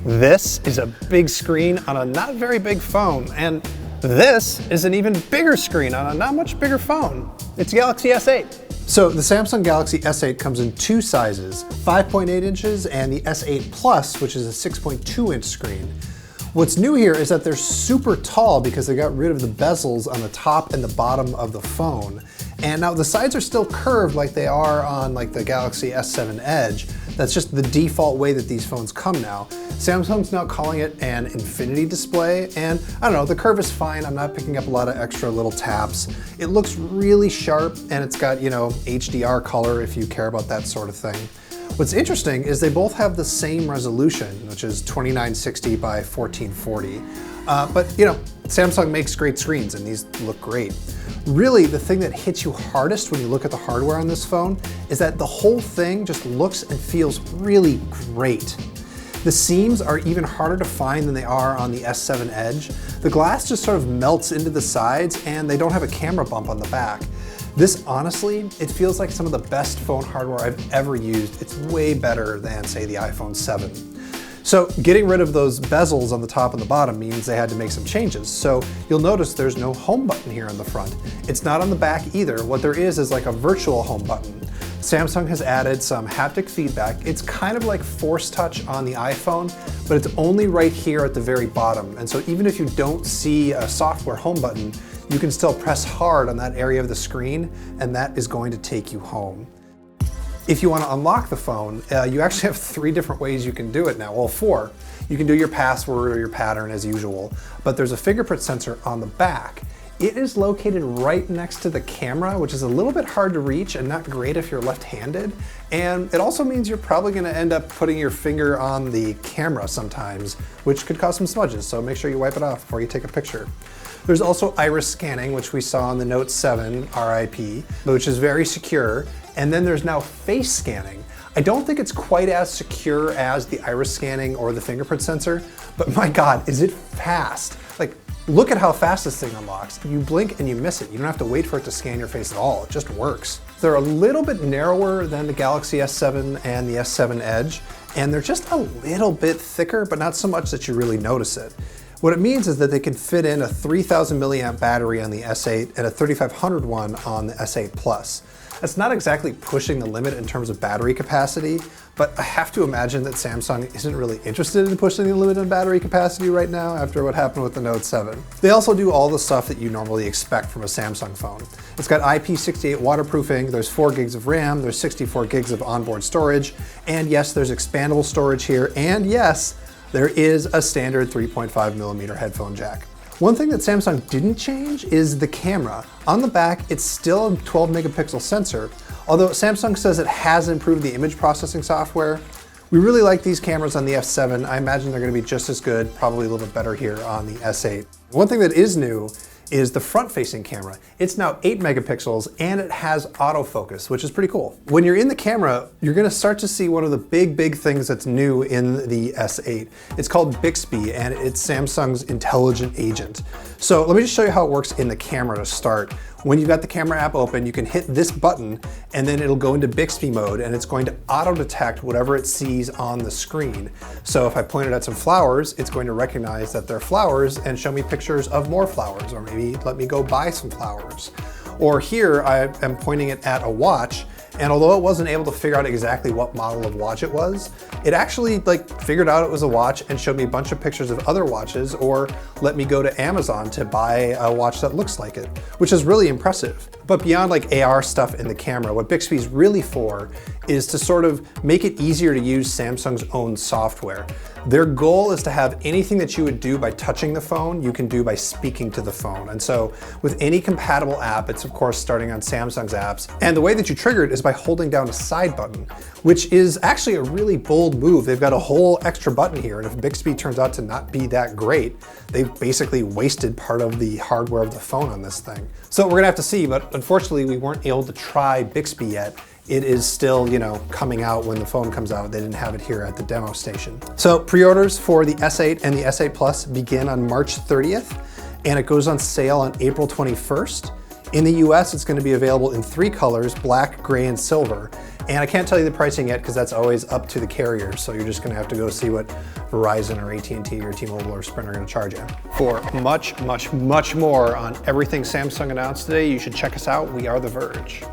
This is a big screen on a not very big phone, and this is an even bigger screen on a not much bigger phone. It's Galaxy S8. So the Samsung Galaxy S8 comes in two sizes, 5.8 inches and the S8 Plus, which is a 6.2 inch screen. What's new here is that they're super tall because they got rid of the bezels on the top and the bottom of the phone. And now the sides are still curved like they are on like the Galaxy S7 Edge. That's just the default way that these phones come now. Samsung's now calling it an infinity display, and I don't know, the curve is fine. I'm not picking up a lot of extra little taps. It looks really sharp, and it's got, you know, HDR color if you care about that sort of thing. What's interesting is they both have the same resolution, which is 2960 by 1440. But you know, Samsung makes great screens and these look great. Really, the thing that hits you hardest when you look at the hardware on this phone is that the whole thing just looks and feels really great. The seams are even harder to find than they are on the S7 Edge. The glass just sort of melts into the sides and they don't have a camera bump on the back. This, honestly, it feels like some of the best phone hardware I've ever used. It's way better than, say, the iPhone 7. So getting rid of those bezels on the top and the bottom means they had to make some changes. So you'll notice there's no home button here on the front. It's not on the back either. What there is like a virtual home button. Samsung has added some haptic feedback. It's kind of like Force Touch on the iPhone, but it's only right here at the very bottom. And so even if you don't see a software home button, you can still press hard on that area of the screen, and that is going to take you home. If you want to unlock the phone, you actually have 3 different ways you can do it now. Well, 4. You can do your password or your pattern as usual, but there's a fingerprint sensor on the back. It is located right next to the camera, which is a little bit hard to reach and not great if you're left-handed. And it also means you're probably going to end up putting your finger on the camera sometimes, which could cause some smudges, so make sure you wipe it off before you take a picture. There's also iris scanning, which we saw on the Note 7 RIP, which is very secure. And then there's now face scanning. I don't think it's quite as secure as the iris scanning or the fingerprint sensor, but my God, is it fast. Like, look at how fast this thing unlocks. You blink and you miss it. You don't have to wait for it to scan your face at all. It just works. They're a little bit narrower than the Galaxy S7 and the S7 Edge, and they're just a little bit thicker, but not so much that you really notice it. What it means is that they can fit in a 3000 milliamp battery on the S8 and a 3500 one on the S8 Plus. That's not exactly pushing the limit in terms of battery capacity, but I have to imagine that Samsung isn't really interested in pushing the limit in battery capacity right now after what happened with the Note 7. They also do all the stuff that you normally expect from a Samsung phone. It's got IP68 waterproofing, there's 4 gigs of RAM, there's 64 gigs of onboard storage, and yes, there's expandable storage here, and yes, there is a standard 3.5mm headphone jack. One thing that Samsung didn't change is the camera. On the back, it's still a 12 megapixel sensor, although Samsung says it has improved the image processing software. We really like these cameras on the F7. I imagine they're gonna be just as good, probably a little bit better here on the S8. One thing that is new is the front-facing camera. It's now 8 megapixels and it has autofocus, which is pretty cool. When you're in the camera, you're gonna start to see one of the big things that's new in the S8. It's called Bixby and it's Samsung's intelligent agent. So let me just show you how it works in the camera to start. When you've got the camera app open, you can hit this button and then it'll go into Bixby mode and it's going to auto-detect whatever it sees on the screen. So if I pointed at some flowers, it's going to recognize that they're flowers and show me pictures of more flowers, or maybe let me go buy some flowers. Or here I am pointing it at a watch, and although it wasn't able to figure out exactly what model of watch it was, it actually figured out it was a watch and showed me a bunch of pictures of other watches, or let me go to Amazon to buy a watch that looks like it, which is really impressive. But beyond AR stuff in the camera, what Bixby's really for is to sort of make it easier to use Samsung's own software. Their goal is to have anything that you would do by touching the phone, you can do by speaking to the phone. And so with any compatible app, it's of course starting on Samsung's apps. And the way that you trigger it is by holding down a side button, which is actually a really bold move. They've got a whole extra button here. And if Bixby turns out to not be that great, they've basically wasted part of the hardware of the phone on this thing. So we're gonna have to see, but unfortunately we weren't able to try Bixby yet. It is still, coming out when the phone comes out. They didn't have it here at the demo station. So pre-orders for the S8 and the S8 Plus begin on March 30th, and it goes on sale on April 21st. In the US, it's going to be available in 3 colors, black, gray, and silver. And I can't tell you the pricing yet because that's always up to the carrier. So you're just gonna have to go see what Verizon or AT&T or T-Mobile or Sprint are gonna charge you. For much, much, much more on everything Samsung announced today, you should check us out. We are The Verge.